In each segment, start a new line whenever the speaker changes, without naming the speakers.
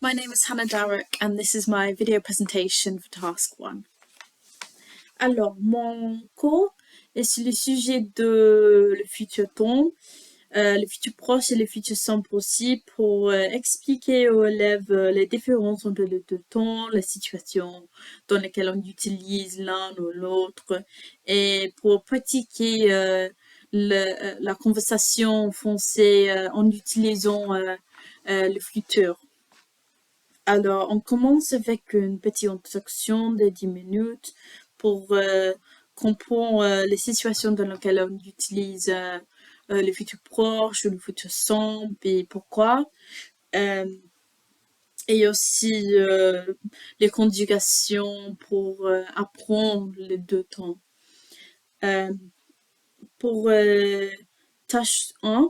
My name is Hannah Darroch and this is my video presentation for Task 1. Alors, mon cours est sur le sujet de le futur temps, le futur proche et le futur simple aussi, pour expliquer aux élèves les différences entre les deux temps, les situations dans lesquelles on utilise l'un ou l'autre, et pour pratiquer la conversation en français en utilisant le futur. Alors, on commence avec une petite introduction de 10 minutes pour comprendre les situations dans lesquelles on utilise le futur proche ou le futur simple et pourquoi. Et aussi les conjugations pour apprendre les deux temps. Pour tâche 1,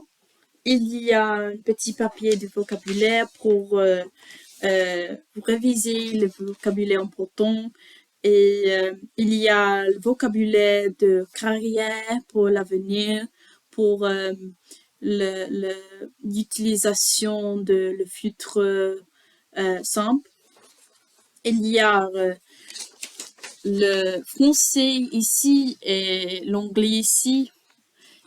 il y a un petit papier de vocabulaire pour réviser le vocabulaire important et il y a le vocabulaire de carrière pour l'avenir, pour l'utilisation de le futur simple. Il y a le français ici et l'anglais ici.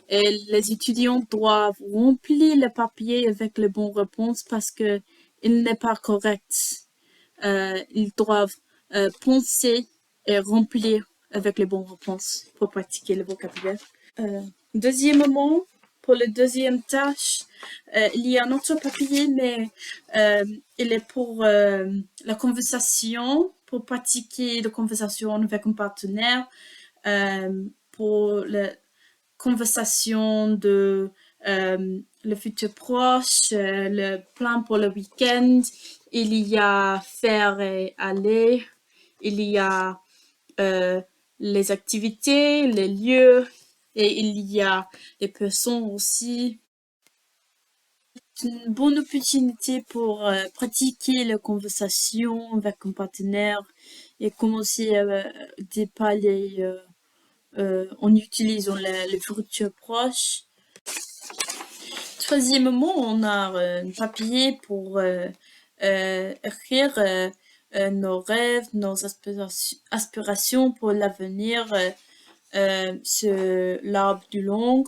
Et les étudiants doivent remplir le papier avec les bonnes réponses parce que il n'est pas correct. Ils doivent penser et remplir avec les bonnes réponses pour pratiquer le vocabulaire. Deuxièmement, pour la deuxième tâche, il y a un autre papier, mais il est pour la conversation, pour pratiquer la conversation avec un partenaire, pour la conversation de le futur proche, le plan pour le week-end. Il y a faire et aller. Il y a les activités, les lieux et il y a les personnes aussi. C'est une bonne opportunité pour pratiquer la conversation avec un partenaire et commencer à parler en utilisant le futur proche. Troisièmement, on a un papier pour écrire nos rêves, nos aspirations pour l'avenir sur l'arbre du long.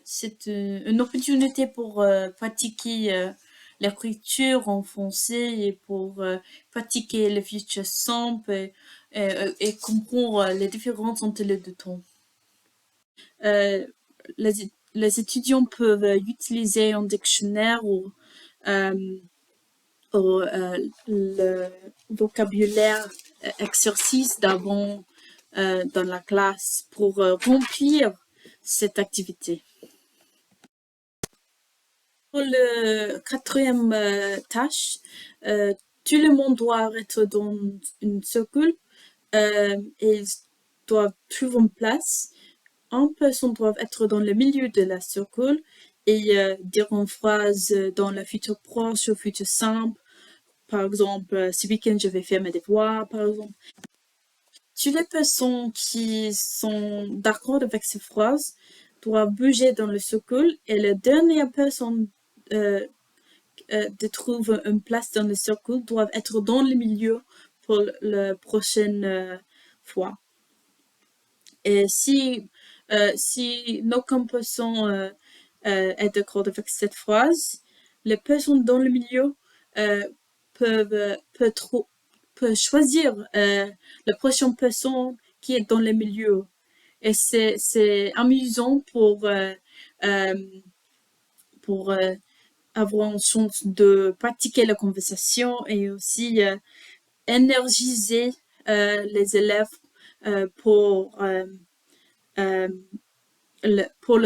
C'est une opportunité pour pratiquer l'écriture en français et pour pratiquer le futur simple et comprendre les différences entre les deux temps. Les étudiants peuvent utiliser un dictionnaire ou le vocabulaire exercice d'avant dans la classe pour remplir cette activité. Pour le quatrième tâche, tout le monde doit être dans une cercle et ils doivent trouver une place. Une personne doit être dans le milieu de la cercle et dire une phrase dans le futur proche ou futur simple. Par exemple, ce week-end, je vais faire mes devoirs, par exemple. Toutes les personnes qui sont d'accord avec ces phrases doivent bouger dans le cercle et la dernière personne de trouver une place dans le cercle doit être dans le milieu pour la prochaine fois. Et si aucune personne est d'accord avec cette phrase, les personnes dans le milieu peuvent choisir la prochaine personne qui est dans le milieu. Et c'est amusant pour avoir une chance de pratiquer la conversation et aussi énergiser les élèves pour le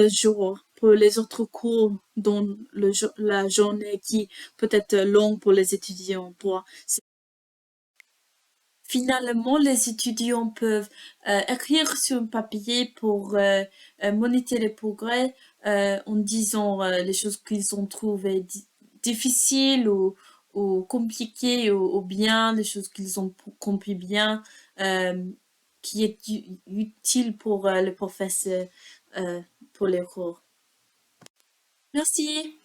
jour, pour les autres cours dans la journée qui peut être longue pour les étudiants. Finalement, les étudiants peuvent écrire sur un papier pour monitorer les progrès en disant les choses qu'ils ont trouvées difficiles ou compliquées ou bien, les choses qu'ils ont compris bien, qui est utile pour le professeur pour les cours. Merci.